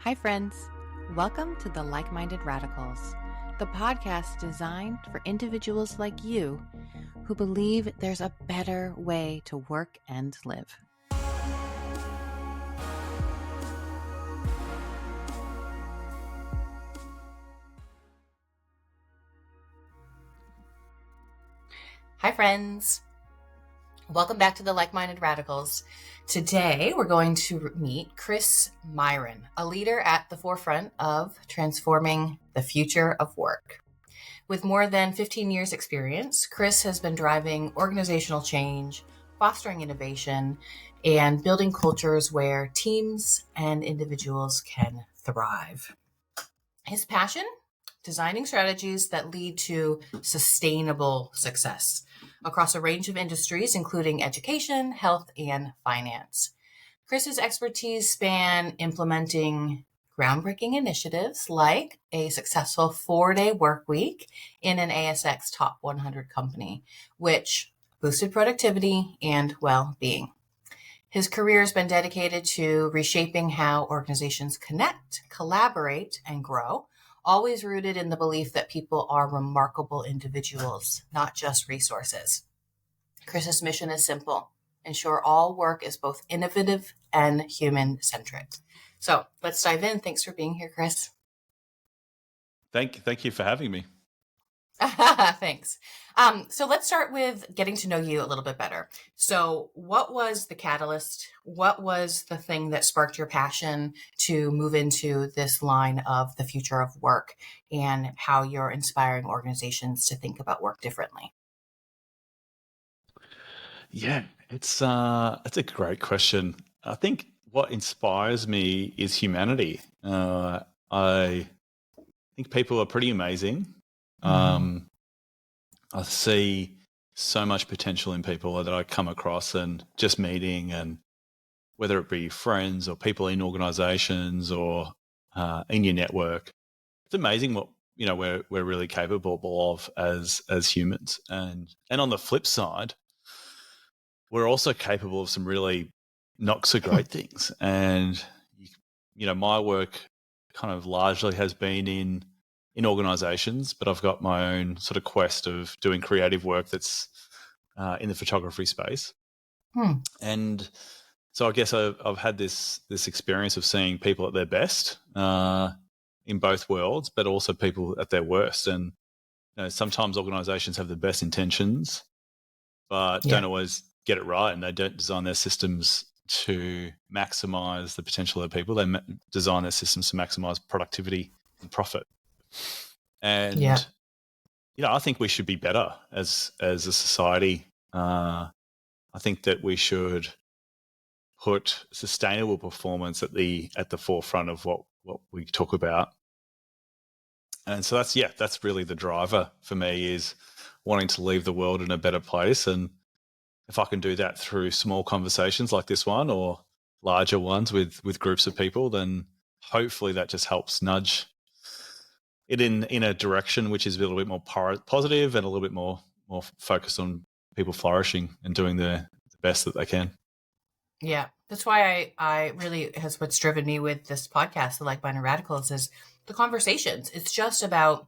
Hi, friends. Welcome to the Like-Minded Radicals, the podcast designed for individuals like you who believe there's a better way to work and live. Hi, friends. Welcome back to the Like-Minded Radicals. Today, we're going to meet Chris Miran, a leader at the forefront of transforming the future of work. With more than 15 years experience, Chris has been driving organizational change, fostering innovation, and building cultures where teams and individuals can thrive. His passion? Designing strategies that lead to sustainable success across a range of industries, including education, health, and finance. Chris's expertise span implementing groundbreaking initiatives like a successful 4-day work week in an ASX top 100 company, which boosted productivity and well-being. His career has been dedicated to reshaping how organizations connect, collaborate, and grow, always rooted in the belief that people are remarkable individuals, not just resources. Chris's mission is simple: ensure all work is both innovative and human-centric. So let's dive in. Thanks for being here, Chris. Thank you for having me. Thanks. So let's start with getting to know you a little bit better. So what was the catalyst? What was the thing that sparked your passion to move into this line of the future of work and how you're inspiring organizations to think about work differently? Yeah, it's a great question. I think what inspires me is humanity. I think people are pretty amazing. I see so much potential in people that I come across and just meeting, and whether it be friends or people in organizations or in your network, it's amazing what we're really capable of as humans. And on the flip side, we're also capable of some really not so great things. And my work kind of largely has been in organizations, but I've got my own sort of quest of doing creative work that's in the photography space. And so I guess I've had this experience of seeing people at their best in both worlds, but also people at their worst. And sometimes organizations have the best intentions, but don't always get it right, and they don't design their systems to maximize the potential of people. They design their systems to maximize productivity and profit. And I think we should be better as a society. I think that we should put sustainable performance at the forefront of what we talk about. And so that's really the driver for me, is wanting to leave the world in a better place. And if I can do that through small conversations like this one, or larger ones with groups of people, then hopefully that just helps nudge it in a direction which is a little bit more positive and a little bit more focused on people flourishing and doing the best that they can. Yeah, that's why I really has what's driven me with this podcast, the Like-Minded Radicals, is the conversations. It's just about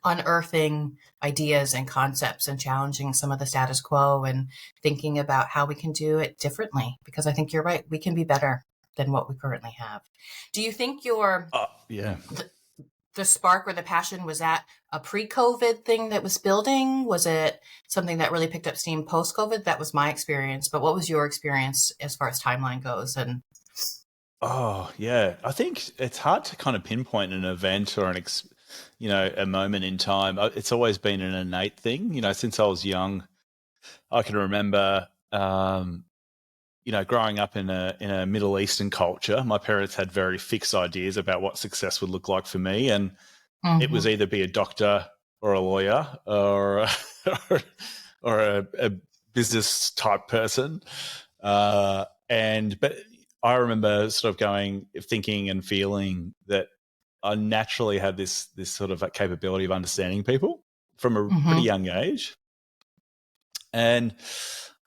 unearthing ideas and concepts and challenging some of the status quo and thinking about how we can do it differently. Because I think you're right, we can be better than what we currently have. Do you think the spark or the passion, was that a pre-COVID thing that was building? Was it something that really picked up steam post-COVID? That was my experience. But what was your experience as far as timeline goes? And I think it's hard to kind of pinpoint an event or a moment in time. It's always been an innate thing. Since I was young, I can remember, growing up in a Middle Eastern culture. My parents had very fixed ideas about what success would look like for me, and it was either be a doctor or a lawyer or a business type person. But I remember sort of thinking and feeling that I naturally had this sort of capability of understanding people from a pretty young age. And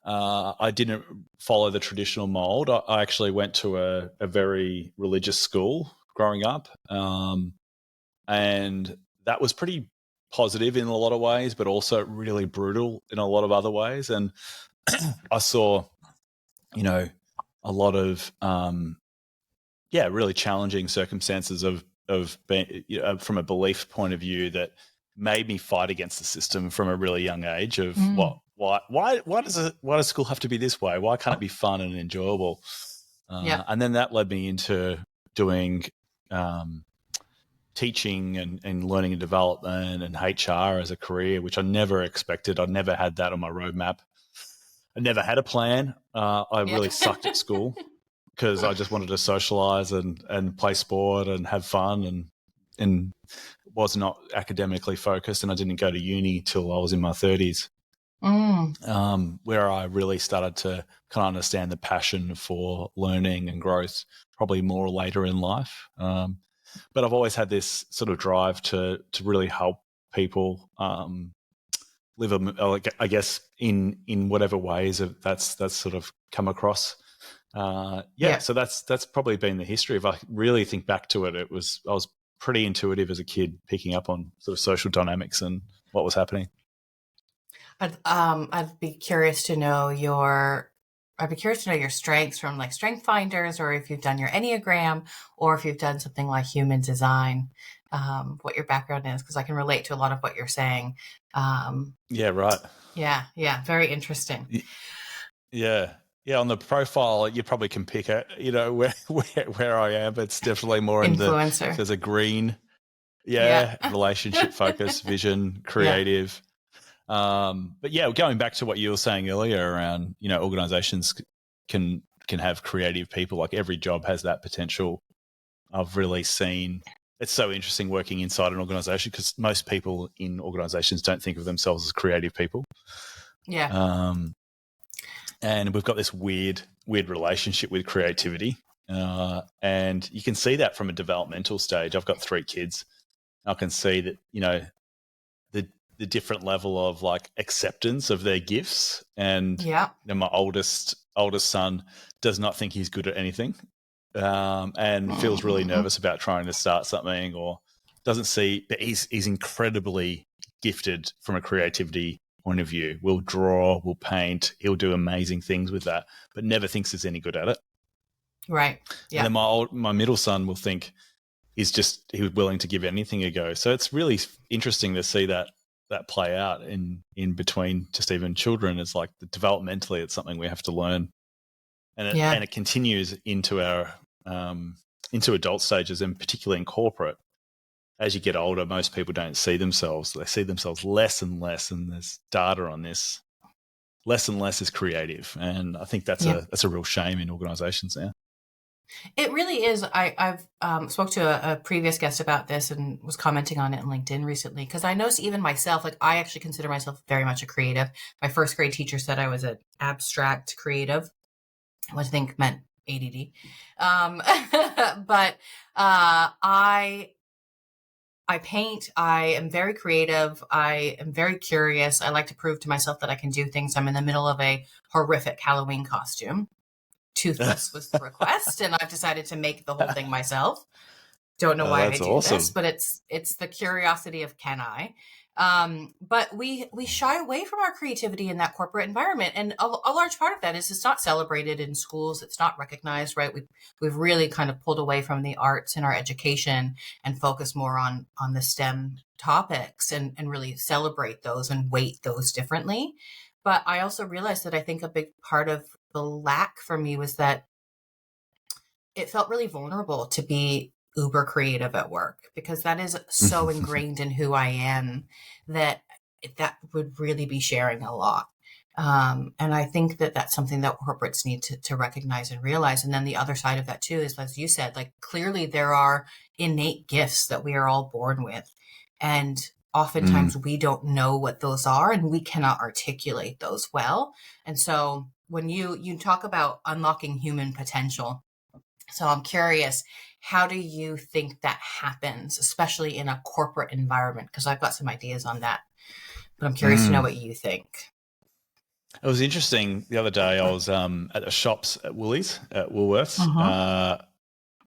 I didn't follow the traditional mold. I actually went to a very religious school growing up. And that was pretty positive in a lot of ways, but also really brutal in a lot of other ways. And I saw, a lot of, really challenging circumstances of being, from a belief point of view that made me fight against the system from a really young age of why does school have to be this way? Why can't it be fun and enjoyable? And then that led me into doing teaching and learning and development and HR as a career, which I never expected. I never had that on my roadmap. I never had a plan. I really sucked at school because I just wanted to socialize and play sport and have fun and was not academically focused. And I didn't go to uni till I was in my 30s, where I really started to kind of understand the passion for learning and growth, probably more later in life. But I've always had this sort of drive to really help people live I guess in whatever ways that's sort of come across. So that's probably been the history. If I really think back to it, I was pretty intuitive as a kid, picking up on sort of social dynamics and what was happening. I'd be curious to know your strengths from like Strength Finders, or if you've done your Enneagram, or if you've done something like Human Design, what your background is, because I can relate to a lot of what you're saying. Yeah, right. Yeah, very interesting. Yeah. On the profile, you probably can pick it, where I am. It's definitely more influencer. There's a green, relationship focus, vision, creative. But going back to what you were saying earlier around, organizations can have creative people. Like every job has that potential. I've really seen, it's so interesting working inside an organization because most people in organizations don't think of themselves as creative people. Yeah. And we've got this weird relationship with creativity. And you can see that from a developmental stage. I've got 3 kids. I can see that, the different level of like acceptance of their gifts. And my oldest son does not think he's good at anything, and feels really nervous about trying to start something, or doesn't see, but he's incredibly gifted from a creativity point of view. Will draw, will paint, he'll do amazing things with that, but never thinks he's any good at it. Right. Yeah. And then my middle son will think he was willing to give anything a go. So it's really interesting to see that play out in between just even children. It's like developmentally, it's something we have to learn, and it continues into our into adult stages, and particularly in corporate. As you get older, most people don't see themselves. They see themselves less and less, and there's data on this. Less and less is creative, and I think that's a real shame in organizations now. It really is. I've spoke to a previous guest about this and was commenting on it on LinkedIn recently, because I noticed even myself, like I actually consider myself very much a creative. My first grade teacher said I was an abstract creative, which I think meant ADD. But I paint. I am very creative. I am very curious. I like to prove to myself that I can do things. I'm in the middle of a horrific Halloween costume. Toothless was the request, and I've decided to make the whole thing myself. Don't know why I do this, but it's the curiosity of can I. But we shy away from our creativity in that corporate environment, and a large part of that is it's not celebrated in schools. It's not recognized, right? We've really kind of pulled away from the arts in our education and focus more on the STEM topics and really celebrate those and weight those differently. But I also realized that I think a big part of the lack for me was that it felt really vulnerable to be uber creative at work, because that is so ingrained in who I am that would really be sharing a lot. And I think that that's something that corporates need to recognize and realize. And then the other side of that too is, as you said, like clearly there are innate gifts that we are all born with. And oftentimes we don't know what those are, and we cannot articulate those well. And so when you talk about unlocking human potential, so I'm curious, how do you think that happens, especially in a corporate environment? Because I've got some ideas on that, but I'm curious to know what you think. It was interesting. The other day I was at the shops at Woolies, at Woolworths,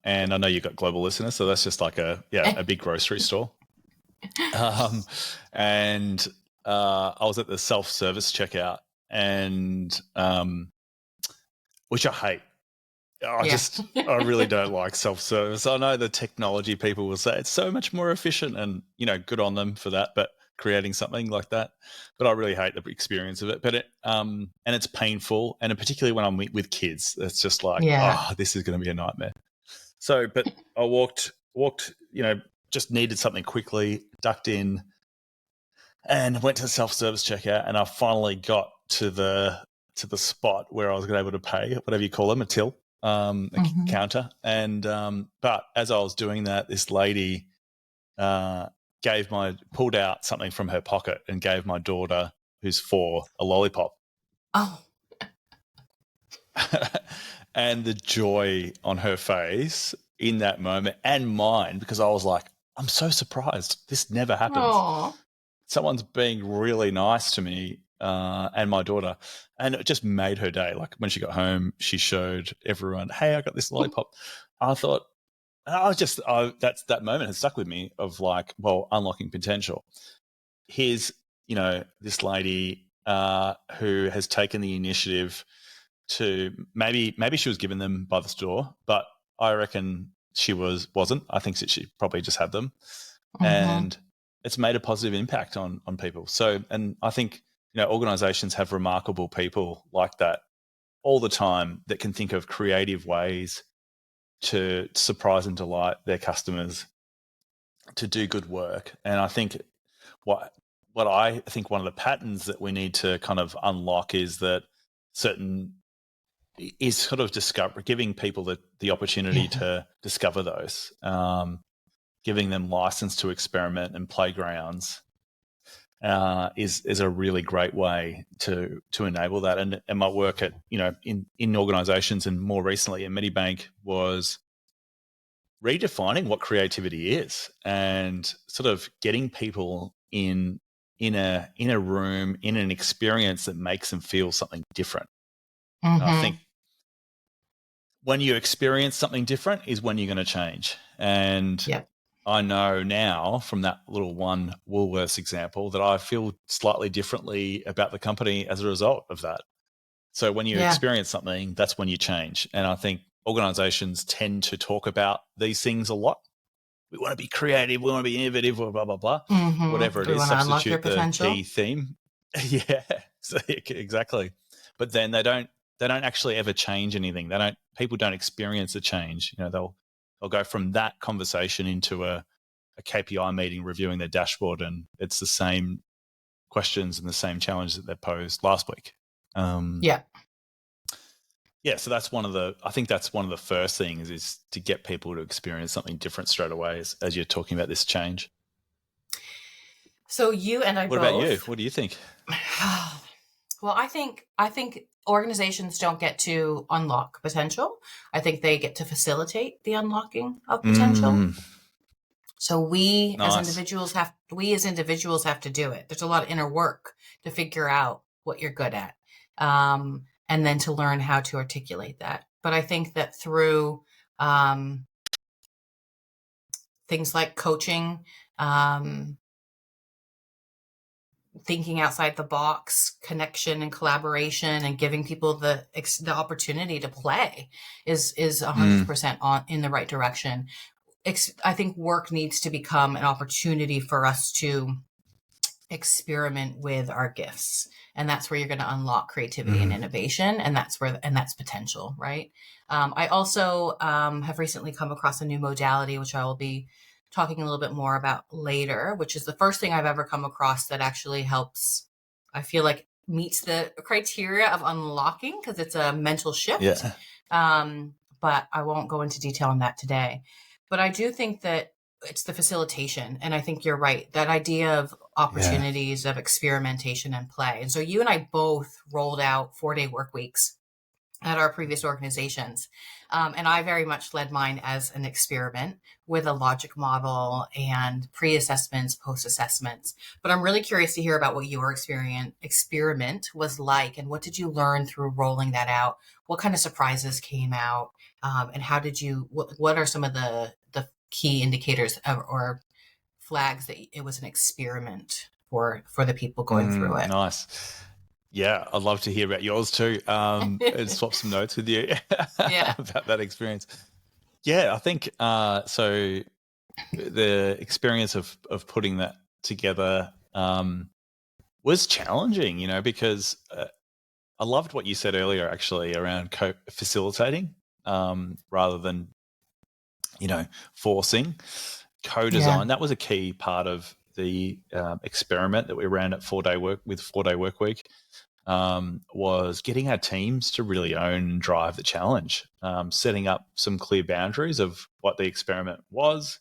And I know you've got global listeners, so that's just like a big grocery store. And I was at the self-service checkout, and which I hate. I really don't like self-service. I know the technology people will say it's so much more efficient, and good on them for that. But creating something like that, but I really hate the experience of it. But and it's painful, and particularly when I'm with kids, it's just like, this is going to be a nightmare. So, but I walked, just needed something quickly, ducked in, and went to the self-service checkout, and I finally got to the spot where I was going to be able to pay, whatever you call them, a till, counter. And but as I was doing that, this lady pulled out something from her pocket and gave my daughter, who's 4, a lollipop. Oh. And the joy on her face in that moment, and mine, because I was like, I'm so surprised. This never happens. Aww. Someone's being really nice to me and my daughter, and it just made her day. Like when she got home, she showed everyone, hey, I got this lollipop. I thought, that moment has stuck with me of like, well, unlocking potential. Here's, this lady who has taken the initiative to maybe she was given them by the store, but I reckon she wasn't. I think that she probably just had them, and it's made a positive impact on people. So, and I think, organizations have remarkable people like that all the time that can think of creative ways to surprise and delight their customers, to do good work. And I think what I think one of the patterns that we need to kind of unlock is that sort of giving people the opportunity to discover those, giving them license to experiment and playgrounds is a really great way to enable that. And my work at in organizations, and more recently in Medibank, was redefining what creativity is, and sort of getting people in a room, in an experience that makes them feel something different. I think when you experience something different is when you're going to change. And I know now from that little one Woolworths example that I feel slightly differently about the company as a result of that. So when you experience something, that's when you change. And I think organizations tend to talk about these things a lot. We want to be creative, we want to be innovative, blah, blah, blah, whatever it is, substitute the key theme. Exactly. But then they don't actually ever change anything. People don't experience a change. They'll go from that conversation into a KPI meeting reviewing their dashboard, and it's the same questions and the same challenges that they posed last week. So that's I think that's one of the first things, is to get people to experience something different straight away as you're talking about this change. So you and I both. What about you? What do you think? Well, I think organizations don't get to unlock potential. I think they get to facilitate the unlocking of potential. So we as individuals have to do it. There's a lot of inner work to figure out what you're good at, and then to learn how to articulate that. But I think that through things like coaching, thinking outside the box, connection and collaboration, and giving people the opportunity to play is 100% in the right direction. I think work needs to become an opportunity for us to experiment with our gifts, and that's where you're going to unlock creativity and innovation, and that's potential, right? I also have recently come across a new modality, which I will be talking a little bit more about later, which is the first thing I've ever come across that actually helps, I feel like, meets the criteria of unlocking, because it's a mental shift. But I won't go into detail on that today. But I do think that it's the facilitation. And I think you're right. That idea of opportunities of experimentation and play. And so you and I both rolled out 4-day work weeks at our previous organizations. And I very much led mine as an experiment with a logic model and pre-assessments, post-assessments. But I'm really curious to hear about what your experiment was like, and what did you learn through rolling that out? What kind of surprises came out? And how did you? What are some of the key indicators or flags that it was an experiment for the people going through it? Nice. Yeah, I'd love to hear about yours too, and swap some notes with you Yeah. about that experience. Yeah, I think so. The experience of putting that together was challenging, because I loved what you said earlier, actually, around facilitating rather than forcing co-design. Yeah. That was a key part of the experiment that we ran at 4 Day Work Week. Was getting our teams to really own and drive the challenge, setting up some clear boundaries of what the experiment was,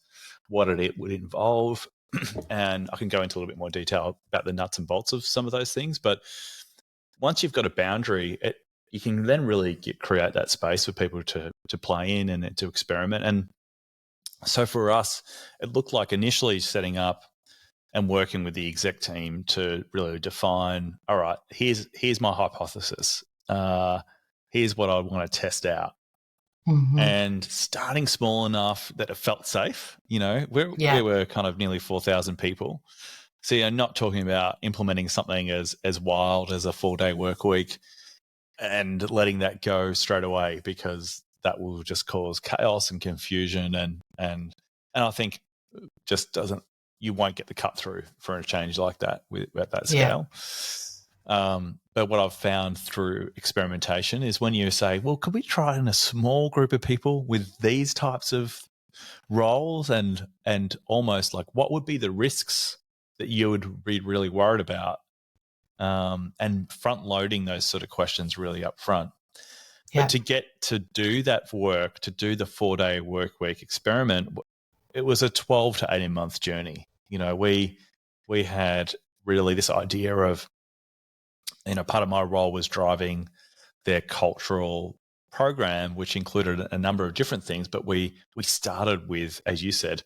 what it would involve. And I can go into a little bit more detail about the nuts and bolts of some of those things. But once you've got a boundary, you can then really create that space for people to play in and to experiment. And so for us, it looked like initially setting up and working with the exec team to really define, all right, here's my hypothesis. Here's what I want to test out. Mm-hmm. And starting small enough that it felt safe. We Yeah. were kind of nearly 4,000 people. So you're not talking about implementing something as wild as a 4-day work week and letting that go straight away, because that will just cause chaos and confusion. And I think just doesn't, you won't get the cut through for a change like that at that Yeah. scale. But what I've found through experimentation is when you say, well, could we try in a small group of people with these types of roles, and almost like what would be the risks that you would be really worried about, and front loading those sort of questions really up front. Yeah. But to get to do that work, to do the 4-day work week experiment, it was a 12 to 18 month journey. We had really this idea of, part of my role was driving their cultural program, which included a number of different things. But we started with, as you said,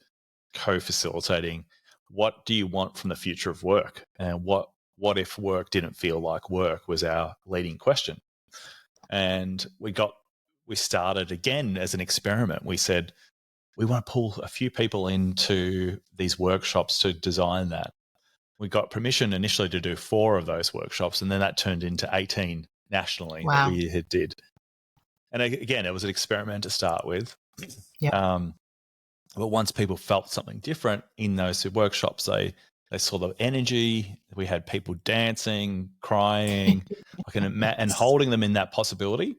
co-facilitating. What do you want from the future of work? And what if work didn't feel like work was our leading question. And we started again as an experiment. We said, we want to pull a few people into these workshops to design that. We got permission initially to do 4 of those workshops, and then that turned into 18 nationally that Wow. we did. And again, it was an experiment to start with. Yeah. But once people felt something different in those workshops, they saw the energy. We had people dancing, crying, and holding them in that possibility.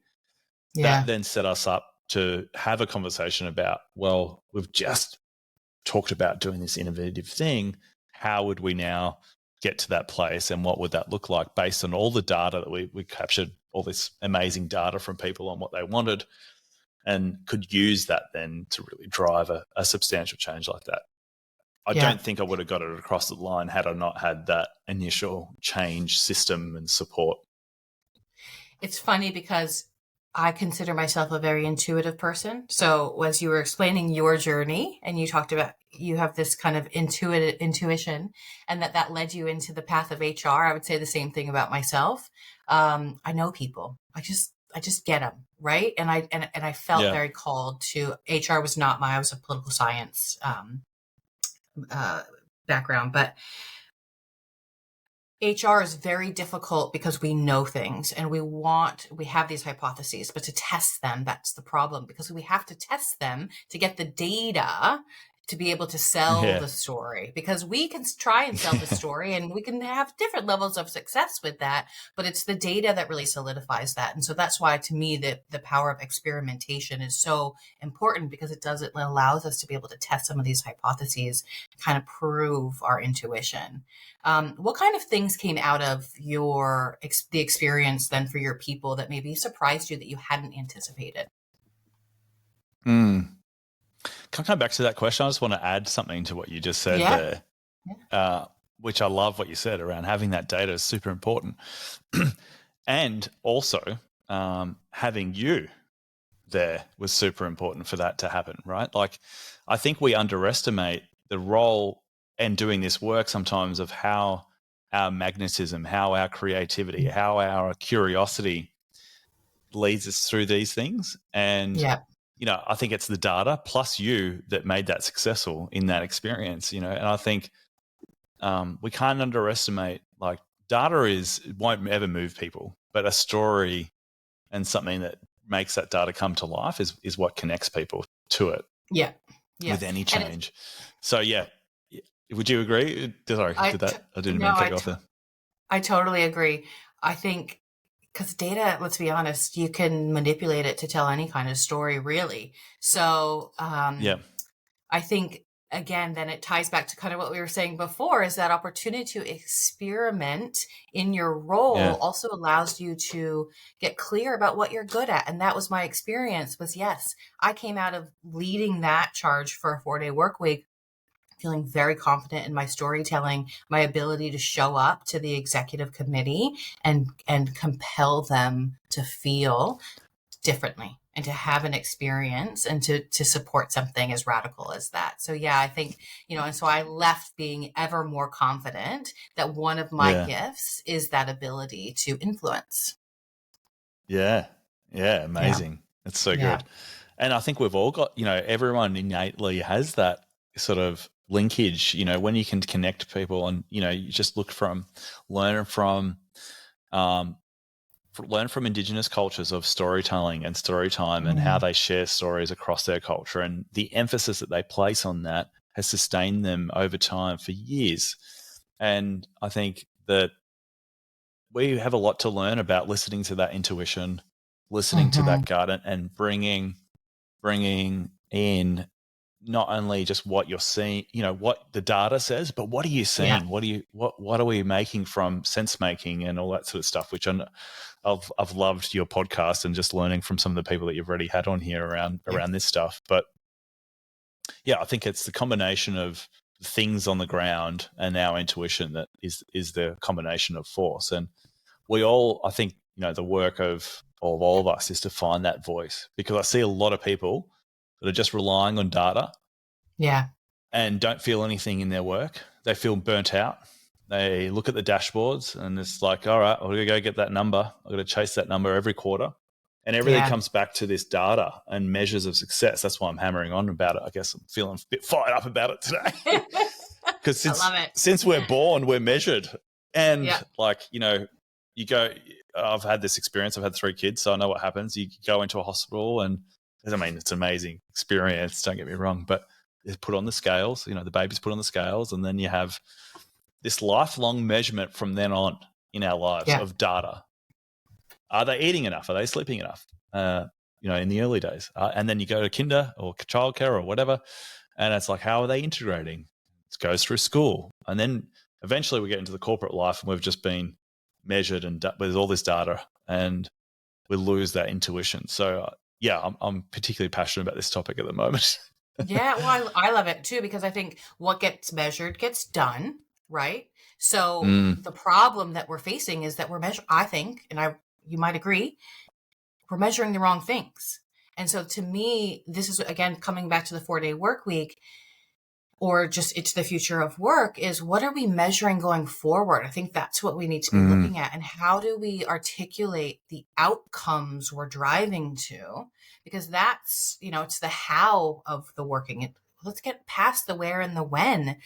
Yeah. That then set us up to have a conversation about, well, we've just talked about doing this innovative thing. How would we now get to that place, and what would that look like based on all the data that we captured, all this amazing data from people on what they wanted, and could use that then to really drive a substantial change like that. I Yeah. don't think I would have got it across the line had I not had that initial change system and support. It's funny because I consider myself a very intuitive person. So as you were explaining your journey and you talked about you have this kind of intuition and that led you into the path of HR, I would say the same thing about myself. I know people. I just get them, right? And I felt Yeah. very called to HR. I was a political science uh, background, but HR is very difficult because we know things and we have these hypotheses, but to test them, that's the problem, because we have to test them to get the data to be able to sell Yeah. the story, because we can try and sell the story and we can have different levels of success with that, but it's the data that really solidifies that. And so that's why, to me, the power of experimentation is so important, because it allows us to be able to test some of these hypotheses, kind of prove our intuition. What kind of things came out of the experience then for your people that maybe surprised you that you hadn't anticipated? Can I come back to that question? I just want to add something to what you just said Yeah. there, Yeah. which I love what you said around having that data is super important. And also having you there was super important for that to happen, right? Like, I think we underestimate the role and doing this work sometimes of how our magnetism, how our creativity, how our curiosity leads us through these things. And Yeah. I think it's the data plus you that made that successful in that experience, and I think we can't underestimate, like, data won't ever move people, but a story and something that makes that data come to life is what connects people to it. Yeah. With any change. So yeah, would you agree? Sorry, I didn't mean to cut you off there. I totally agree. I think because data, let's be honest, you can manipulate it to tell any kind of story, really. So I think, again, then it ties back to kind of what we were saying before, is that opportunity to experiment in your role also allows you to get clear about what you're good at. And that was my experience was, yes, I came out of leading that charge for a 4-day work week feeling very confident in my storytelling, my ability to show up to the executive committee and compel them to feel differently and to have an experience and to support something as radical as that. So yeah, I think, and so I left being ever more confident that one of my gifts is that ability to influence. Yeah. Yeah. Amazing. That's so good. And I think we've all got, everyone innately has that sort of linkage, when you can connect people and, you just learn from Indigenous cultures of storytelling and story time and how they share stories across their culture, and the emphasis that they place on that has sustained them over time for years. And I think that we have a lot to learn about listening to that intuition, listening to that gut, and bringing in not only just what you're seeing, what the data says, but what are you seeing? What are we making from sense making and all that sort of stuff, which I've loved your podcast and just learning from some of the people that you've already had on here around this stuff. But yeah, I think it's the combination of things on the ground and our intuition that is the combination of force. And we all, I think, the work of all of us is to find that voice, because I see a lot of people that are just relying on data and don't feel anything in their work. They feel burnt out. They look at the dashboards and it's like, all right, I'm going to go get that number. I've got to chase that number every quarter. And everything comes back to this data and measures of success. That's why I'm hammering on about it. I guess I'm feeling a bit fired up about it today. Because since we're born, we're measured. And you go, I've had this experience. I've had 3 kids, so I know what happens. You go into a hospital and, it's an amazing experience, don't get me wrong, but it's put on the scales, the baby's put on the scales, and then you have this lifelong measurement from then on in our lives of data. Are they eating enough? Are they sleeping enough? In the early days. And then you go to kinder or childcare or whatever, and it's like, how are they integrating? It goes through school. And then eventually we get into the corporate life and we've just been measured and with all this data, and we lose that intuition. So I'm particularly passionate about this topic at the moment. Well, I love it too, because I think what gets measured gets done, right? So the problem that we're facing is that I think, and you might agree, we're measuring the wrong things. And so to me, this is, again, coming back to the 4-day work week, or just it's the future of work, is what are we measuring going forward? I think that's what we need to be looking at. And how do we articulate the outcomes we're driving to? Because that's, it's the how of the working. Let's get past the where and the when.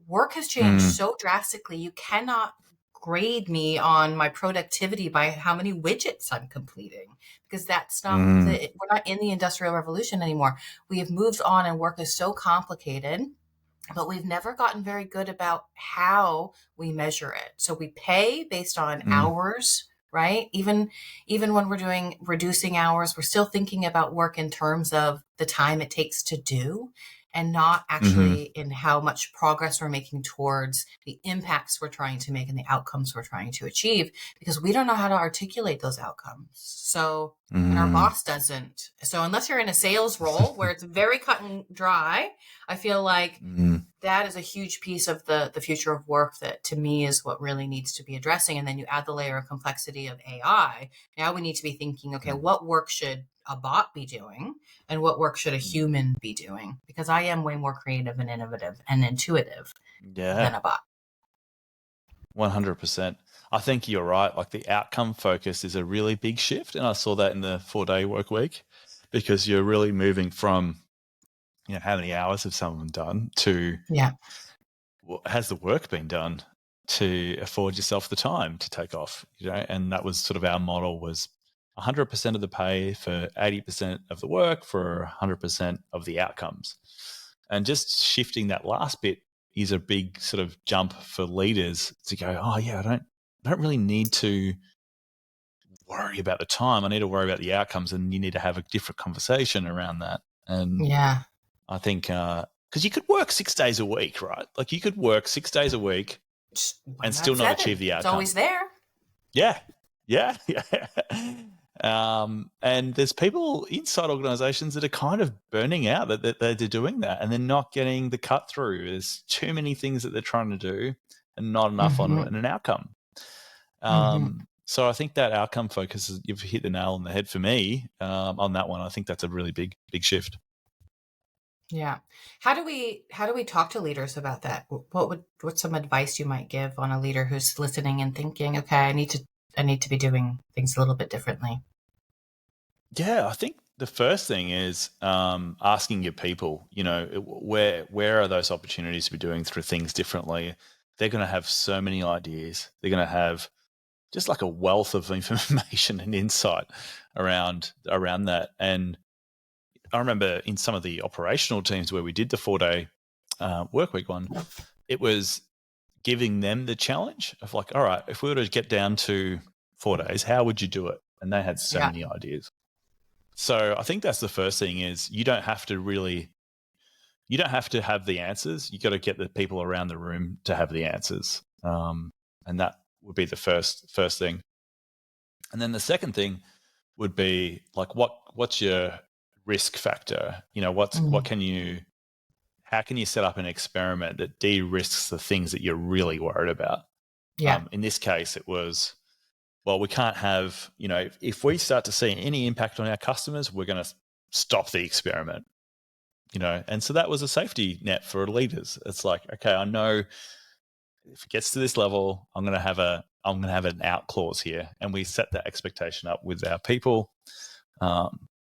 Work has changed so drastically. You cannot grade me on my productivity by how many widgets I'm completing, because that's not we're not in the Industrial Revolution anymore. We have moved on, and work is so complicated, but we've never gotten very good about how we measure it. So we pay based on hours, right? Even when we're doing reducing hours, we're still thinking about work in terms of the time it takes to do, and not actually in how much progress we're making towards the impacts we're trying to make and the outcomes we're trying to achieve, because we don't know how to articulate those outcomes. So, and our boss doesn't. So unless you're in a sales role where it's very cut and dry, I feel like that is a huge piece of the future of work that, to me, is what really needs to be addressing. And then you add the layer of complexity of AI. Now we need to be thinking, okay, what work should a bot be doing, and what work should a human be doing? Because I am way more creative and innovative and intuitive than a bot. 100%. I think you're right. Like, the outcome focus is a really big shift. And I saw that in the 4-day work week, because you're really moving from, how many hours have someone done to has the work been done to afford yourself the time to take off, and that was sort of our model, was 100% of the pay for 80% of the work for 100% of the outcomes. And just shifting that last bit is a big sort of jump for leaders to go, oh yeah, I don't really need to worry about the time. I need to worry about the outcomes, and you need to have a different conversation around that. And I think because you could work 6 days a week, right? Like you could work 6 days a week and still not achieve the outcome. It's always there. Yeah. And there's people inside organizations that are kind of burning out that they're doing that, and they're not getting the cut through. There's too many things that they're trying to do and not enough on an outcome. So I think that outcome focus, you've hit the nail on the head for me on that one. I think that's a really big shift. Yeah. How do we talk to leaders about that? What's some advice you might give on a leader who's listening and thinking, okay, I need to be doing things a little bit differently? Yeah, I think the first thing is asking your people, where are those opportunities to be doing through things differently? They're going to have so many ideas. They're going to have just like a wealth of information and insight around that. And I remember in some of the operational teams where we did the 4-day work week one, it was giving them the challenge of like, all right, if we were to get down to 4 days, how would you do it? And they had so many ideas. So I think that's the first thing, is you don't have to have the answers. You got to get the people around the room to have the answers. And that would be the first thing. And then the second thing would be like, what's your risk factor? How can you set up an experiment that de-risks the things that you're really worried about? In this case, it was, well, we can't have, if we start to see any impact on our customers, we're going to stop the experiment, and so that was a safety net for leaders. It's like, okay, I know if it gets to this level, I'm going to have an out clause here, and we set that expectation up with our people.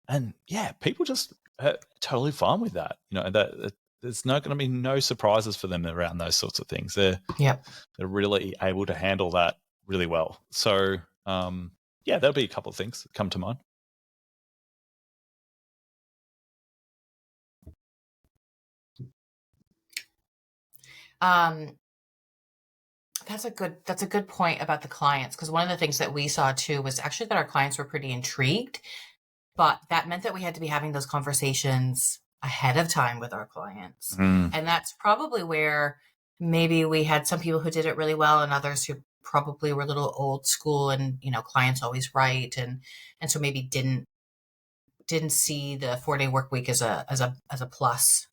And yeah, people just are totally fine with that. That there's not going to be no surprises for them around those sorts of things. They're really able to handle that really well. So there'll be a couple of things that come to mind. That's a good point about the clients, because one of the things that we saw too was actually that our clients were pretty intrigued, but that meant that we had to be having those conversations ahead of time with our clients. And that's probably where maybe we had some people who did it really well and others who probably were a little old school and, clients always right. And so maybe didn't see the 4-day work week as a plus.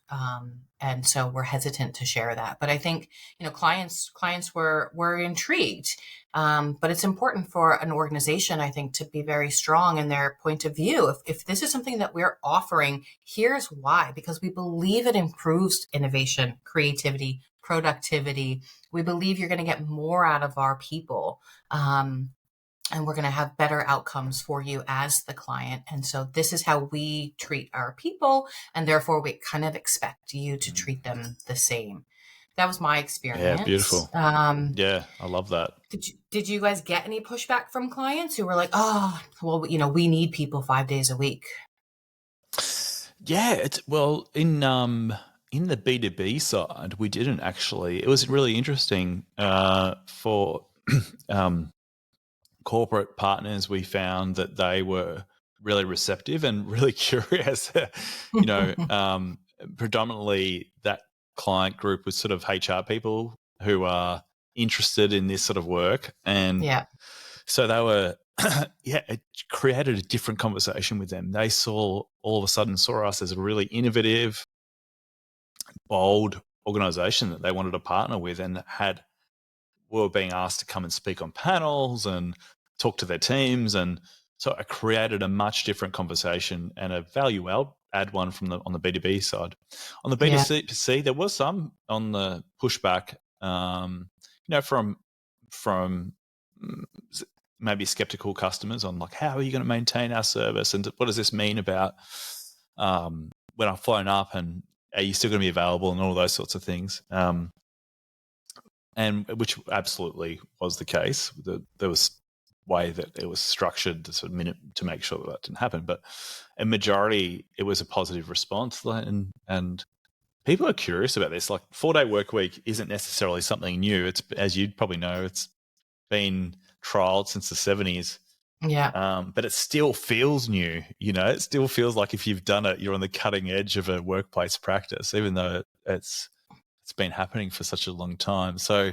And so we're hesitant to share that. But I think, clients were intrigued. But it's important for an organization, I think, to be very strong in their point of view. If this is something that we're offering, here's why: because we believe it improves innovation, creativity, productivity. We believe you're going to get more out of our people. And we're going to have better outcomes for you as the client. And so this is how we treat our people. And therefore, we kind of expect you to treat them the same. That was my experience. Yeah, beautiful. I love that. Did you guys get any pushback from clients who were like, oh, well, we need people 5 days a week? Yeah, in the B2B side, we didn't actually. It was really interesting for corporate partners. We found that they were really receptive and really curious. Predominantly that client group was sort of HR people who are interested in this sort of work. And so they were, it created a different conversation with them. They all of a sudden saw us as a really innovative, bold organization that they wanted to partner with, and were being asked to come and speak on panels and talk to their teams. And so I created a much different conversation and a value add one on the B2B side. On the B2C, there was some on the pushback, from maybe skeptical customers on like, how are you going to maintain our service? And what does this mean about when I've flown up, and are you still going to be available, and all those sorts of things? And which absolutely was the case. There was way that it was structured to sort of to make sure that didn't happen. But a majority, it was a positive response, and people are curious about this. Like 4-day work week isn't necessarily something new. It's, as you'd probably know, it's been trialed since the 70s. Yeah. But it still feels new. It still feels like if you've done it, you're on the cutting edge of a workplace practice, even though it's been happening for such a long time. So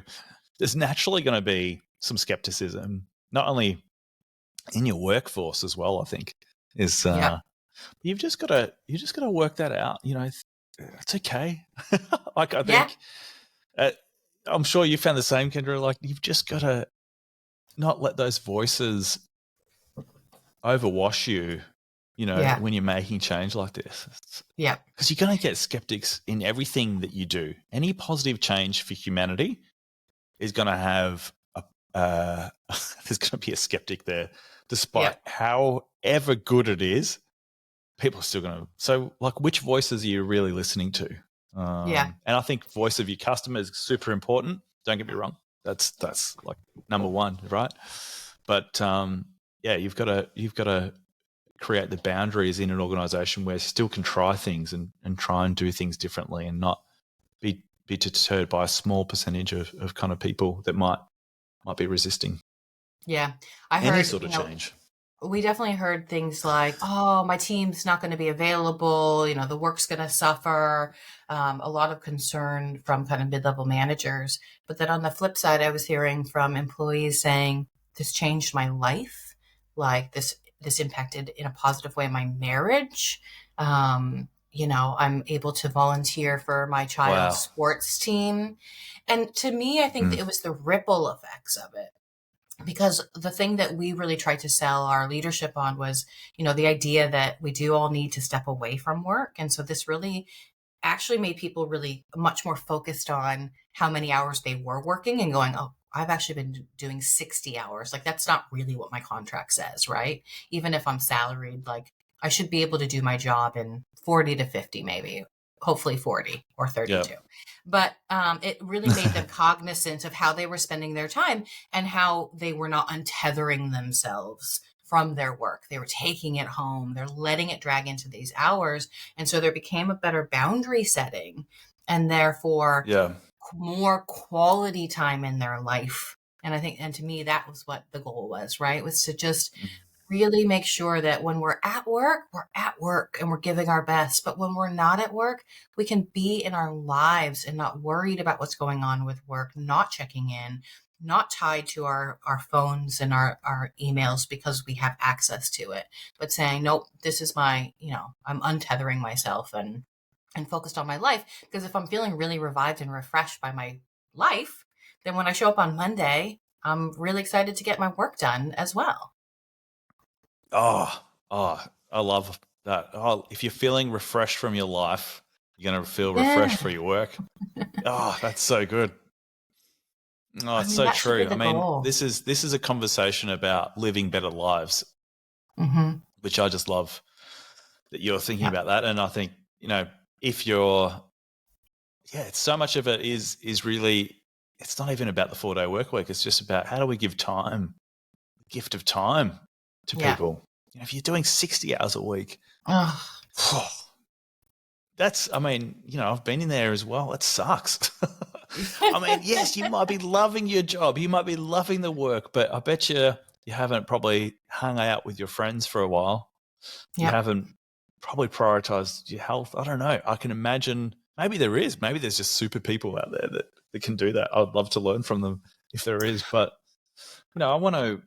there's naturally going to be some skepticism, not only in your workforce as well, I think, is you've just got to work that out. It's okay. Like, I think I'm sure you found the same, Kendra. Like, you've just got to not let those voices overwash you, when you're making change like this. Yeah. Because you're going to get skeptics in everything that you do. Any positive change for humanity is going to have there's going to be a skeptic there, despite however good it is. People are still going to. So, like, which voices are you really listening to? And I think voice of your customer is super important. Don't get me wrong. That's like number one, right? But you've got to create the boundaries in an organization where you still can try things and try and do things differently, and not be deterred by a small percentage of kind of people that might be resisting. Yeah. I heard any sort of change. We definitely heard things like, oh, my team's not going to be available. The work's going to suffer. A lot of concern from kind of mid-level managers. But then on the flip side, I was hearing from employees saying, this changed my life. Like this impacted in a positive way my marriage. I'm able to volunteer for my child's sports team. And to me, I think that it was the ripple effects of it. Because the thing that we really tried to sell our leadership on was, the idea that we do all need to step away from work. And so this really actually made people really much more focused on how many hours they were working and going, oh, I've actually been doing 60 hours. Like, that's not really what my contract says, right? Even if I'm salaried, like, I should be able to do my job in 40 to 50, maybe, hopefully 40 or 32. Yep. But it really made them cognizant of how they were spending their time and how they were not untethering themselves from their work. They were taking it home. They're letting it drag into these hours. And so there became a better boundary setting, and therefore more quality time in their life. And I think, and to me, that was what the goal was, right? Was to just really make sure that when we're at work and we're giving our best. But when we're not at work, we can be in our lives and not worried about what's going on with work, not checking in, not tied to our phones and our emails because we have access to it, but saying, nope, this is my, I'm untethering myself and focused on my life. Because if I'm feeling really revived and refreshed by my life, then when I show up on Monday, I'm really excited to get my work done as well. Oh, I love that. Oh, if you're feeling refreshed from your life, you're going to feel refreshed for your work. Oh, that's so good. Oh, it's so true. I mean, this is a conversation about living better lives, which I just love that you're thinking about that. And I think, if you're, so much of it is really, it's not even about the 4-day work week. It's just about how do we give gift of time to people. If you're doing 60 hours a week, that's, I mean, I've been in there as well. It sucks. I mean, yes, you might be loving your job. You might be loving the work, but I bet you haven't probably hung out with your friends for a while. You haven't probably prioritized your health. I don't know. I can imagine maybe there is. Maybe there's just super people out there that can do that. I'd love to learn from them if there is. But, I want to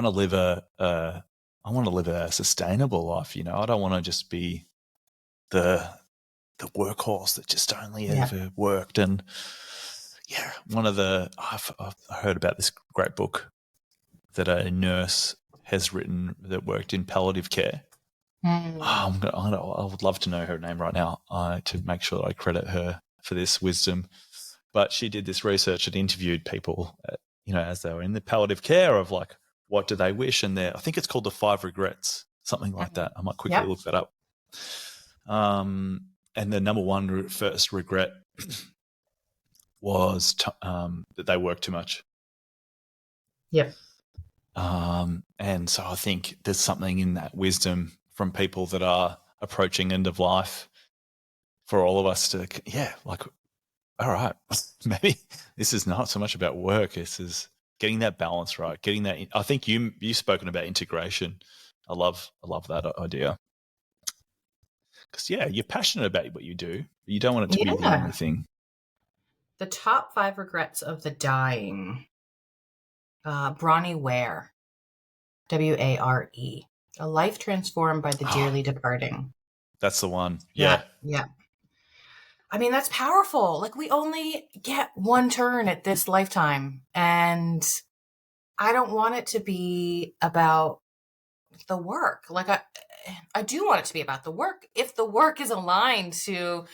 live a sustainable life. I don't want to just be the workhorse that just only ever worked. And I've heard about this great book that a nurse has written that worked in palliative care. I would love to know her name right now to make sure that I credit her for this wisdom. But she did this research and interviewed people as they were in the palliative care of like, what do they wish? And I think it's called the 5 regrets, something like that. I might quickly look that up. And the number one first regret was that they work too much. Yep. And so I think there's something in that wisdom from people that are approaching end of life for all of us to, like, all right, maybe this is not so much about work. This is getting that balance right, getting that. I think you've spoken about integration. I love that idea. Because, you're passionate about what you do, but you don't want it to be the only thing. The top 5 regrets of the dying. Bronnie Ware, Ware, a life transformed by the dearly departing. That's the one. Yeah. I mean, that's powerful. Like, we only get one turn at this lifetime, and I don't want it to be about the work. Like, I do want it to be about the work if the work is aligned to,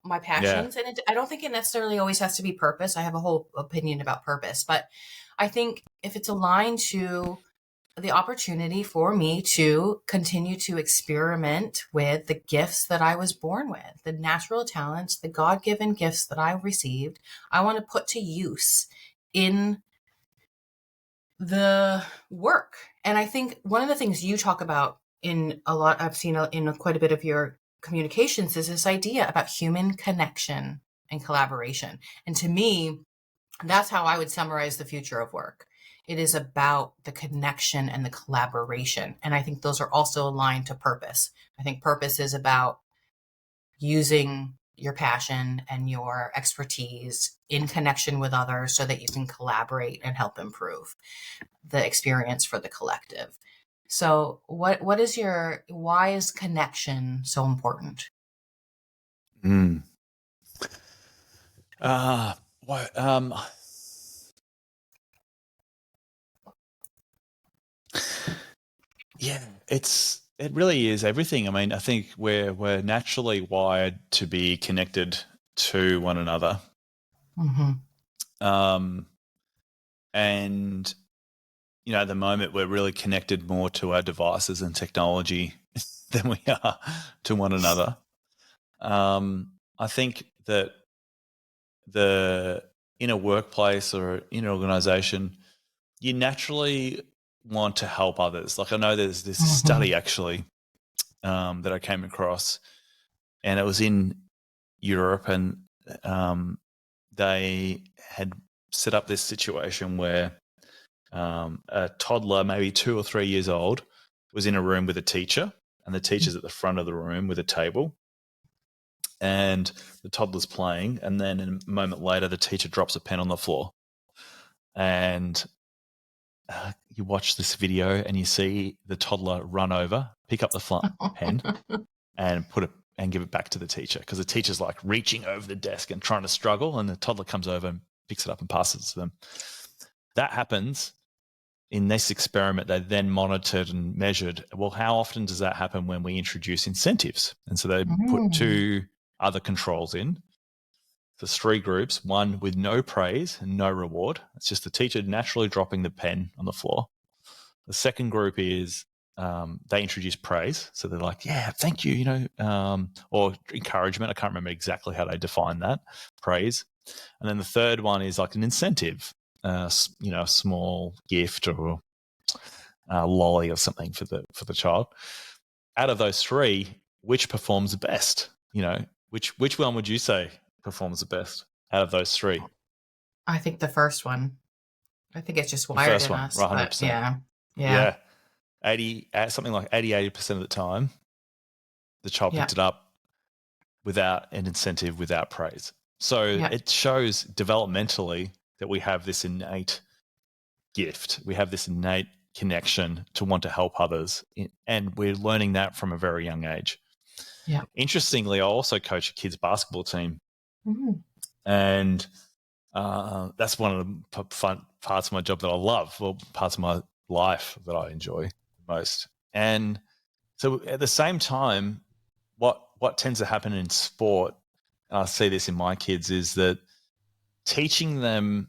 my passions. And I don't think it necessarily always has to be purpose. I have a whole opinion about purpose, but I think if it's aligned to the opportunity for me to continue to experiment with the gifts that I was born with, the natural talents, the God-given gifts that I received, I want to put to use in the work. And I think one of the things you talk about I've seen in quite a bit of your communications is this idea about human connection and collaboration. And to me, that's how I would summarize the future of work. It is about the connection and the collaboration. And I think those are also aligned to purpose. I think purpose is about using your passion and your expertise in connection with others so that you can collaborate and help improve the experience for the collective. So why is connection so important? Yeah, it really is everything. I mean, I think we're naturally wired to be connected to one another. And at the moment we're really connected more to our devices and technology than we are to one another. I think that in a workplace or in an organization, you naturally want to help others. Like, I know there's this study actually that I came across, and it was in Europe, and they had set up this situation where a toddler, maybe 2 or 3 years old, was in a room with a teacher, and the teacher's at the front of the room with a table, and the toddler's playing, and then a moment later the teacher drops a pen on the floor, and you watch this video and you see the toddler run over, pick up the pen and put it and give it back to the teacher, because the teacher's like reaching over the desk and trying to struggle, and the toddler comes over and picks it up and passes it to them. That happens in this experiment. They then monitored and measured, well, how often does that happen when we introduce incentives? And so they put 2 other controls in. There's 3 groups, one with no praise and no reward. It's just the teacher naturally dropping the pen on the floor. The second group is they introduce praise. So they're like, yeah, thank you, or encouragement. I can't remember exactly how they define that, praise. And then the third one is like an incentive, a small gift or a lolly or something for the child. Out of those 3, which performs best? Which one would you say performs the best out of those 3? I think the first one. I think it's just wired in us. Right, 100%. Yeah. 80% of the time, the child picked it up without an incentive, without praise. So it shows developmentally that we have this innate gift. We have this innate connection to want to help others, and we're learning that from a very young age. Yeah. Interestingly, I also coach a kids basketball team, and that's one of the fun parts of my job that I love, or parts of my life that I enjoy most. And so at the same time, what tends to happen in sport, and I see this in my kids, is that teaching them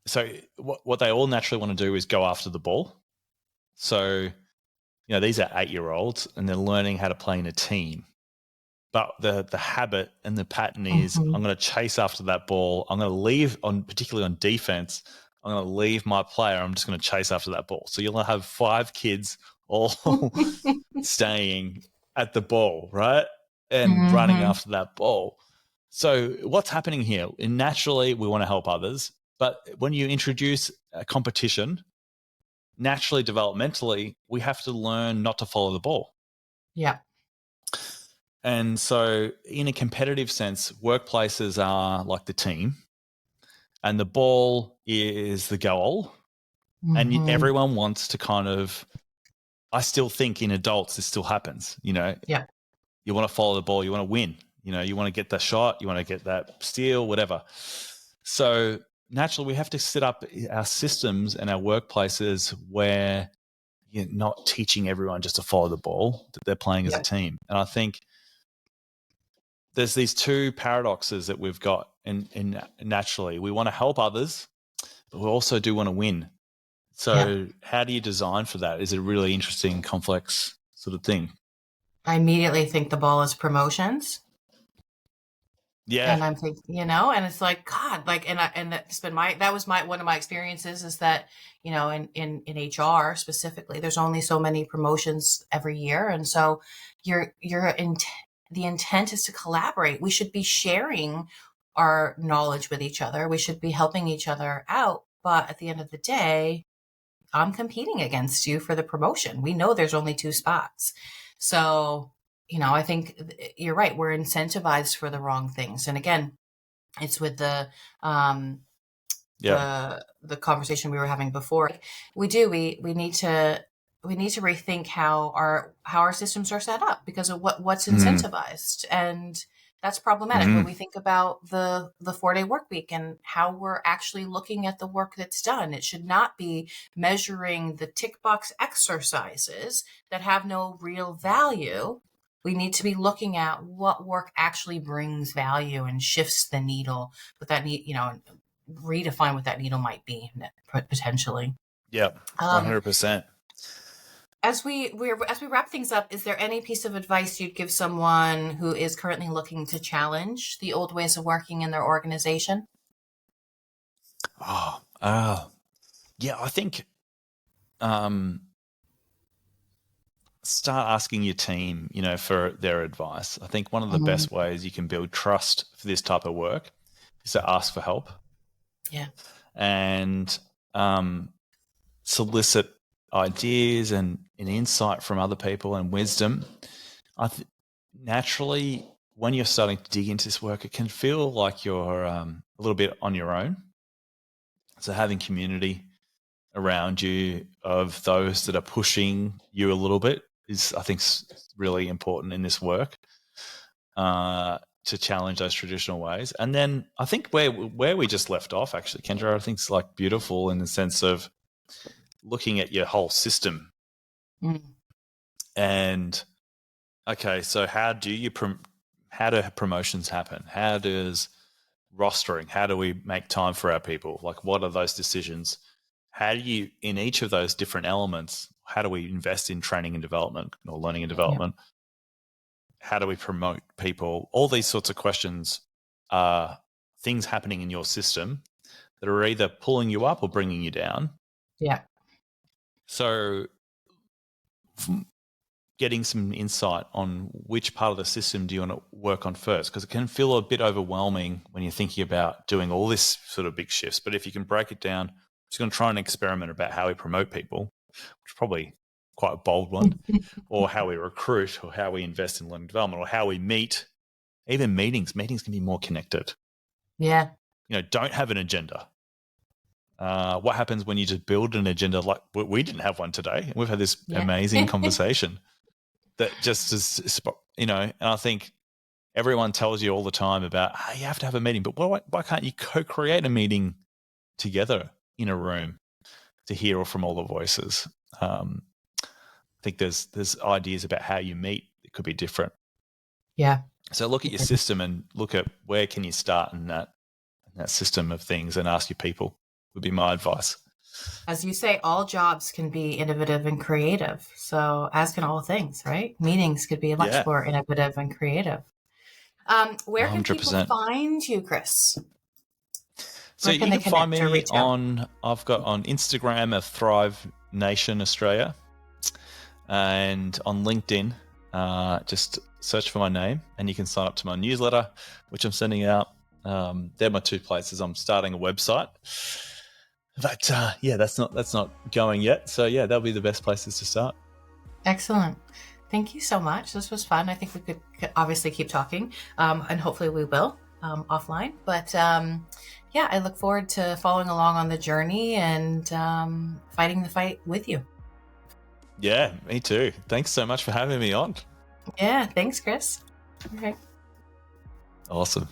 So what they all naturally want to do is go after the ball. So, these are 8-year-olds and they're learning how to play in a team. But the habit and the pattern is Mm-hmm. I'm going to chase after that ball. I'm going to leave particularly on defense. I'm going to leave my player. I'm just going to chase after that ball. So you'll have 5 kids all staying at the ball, right? And running Mm-hmm. after that ball. So what's happening here? And naturally, we want to help others. But when you introduce a competition, naturally, developmentally, we have to learn not to follow the ball. Yeah. And so, in a competitive sense, workplaces are like the team, and the ball is the goal. And Mm-hmm. everyone wants to kind of, I still think in adults, this still happens. Yeah. You want to follow the ball, you want to win, you want to get the shot, you want to get that steal, whatever. So, naturally, we have to set up our systems and our workplaces where you're not teaching everyone just to follow the ball, that they're playing as a Yeah. team. And I think there's these two paradoxes that we've got in naturally. We want to help others, but we also do want to win. Yeah. So how do you design for that? Is it a really interesting, complex sort of thing? I immediately think the ball is promotions. Yeah. And I'm thinking, and it's like, God, like, and that's been that was one of my experiences is that, in HR specifically, there's only so many promotions every year. And so the intent is to collaborate. We should be sharing our knowledge with each other. We should be helping each other out. But at the end of the day, I'm competing against you for the promotion. We know there's only 2 spots. So, I think you're right. We're incentivized for the wrong things. And again, it's with um the conversation we were having before. We need to rethink how our systems are set up because of what's Mm. incentivized. And that's problematic when Mm. we think about the 4-day work week and how we're actually looking at the work that's done. It should not be measuring the tick box exercises that have no real value. We need to be looking at what work actually brings value and shifts the needle with that need, redefine what that needle might be potentially. Yep. Um, 100%. as we wrap things up, is there any piece of advice you'd give someone who is currently looking to challenge the old ways of working in their organization? Yeah, I think start asking your team, for their advice. I think one of the Mm-hmm. best ways you can build trust for this type of work is to ask for help Yeah. and solicit ideas and insight from other people and wisdom. Naturally, when you're starting to dig into this work, it can feel like you're a little bit on your own. So having community around you of those that are pushing you a little bit is, I think, really important in this work to challenge those traditional ways. And then I think where we just left off, actually, Kendra, I think is like beautiful in the sense of looking at your whole system. Mm. And okay, so how do promotions happen? How does rostering? How do we make time for our people? Like, what are those decisions? How do you, in each of those different elements, how do we invest in training and development or learning and Yeah. development? How do we promote people? All these sorts of questions are things happening in your system that are either pulling you up or bringing you down. Yeah. So getting some insight on which part of the system do you want to work on first, because it can feel a bit overwhelming when you're thinking about doing all this sort of big shifts. But if you can break it down, I'm just going to try and experiment about how we promote people, which is probably quite a bold one, or how we recruit, or how we invest in learning development, or how we meet. Even meetings can be more connected. Yeah. Don't have an agenda. What happens when you just build an agenda? Like we didn't have one today, and we've had this Yeah. amazing conversation that just is, and I think everyone tells you all the time about, hey, you have to have a meeting, but why can't you co-create a meeting together in a room to hear from all the voices? I think there's ideas about how you meet. It could be different. Yeah. So look at your system and look at where can you start in that system of things and ask your people. would be my advice. As you say, all jobs can be innovative and creative. So, as can all things, right? Meetings could be much Yeah, more innovative and creative. Where can people 100%. find you, Chris? So Where can you they can find connect or me reach out? I've got on Instagram a Thrive Nation Australia, and on LinkedIn, just search for my name and you can sign up to my newsletter, which I'm sending out. They're my two places. I'm starting a website, but that's not going yet. So yeah, that'll be the best places to start. Excellent. Thank you so much. This was fun. I think we could obviously keep talking, and hopefully we will offline. But yeah, I look forward to following along on the journey and fighting the fight with you. Yeah, me too. Thanks so much for having me on. Yeah, thanks, Chris. All right. Awesome.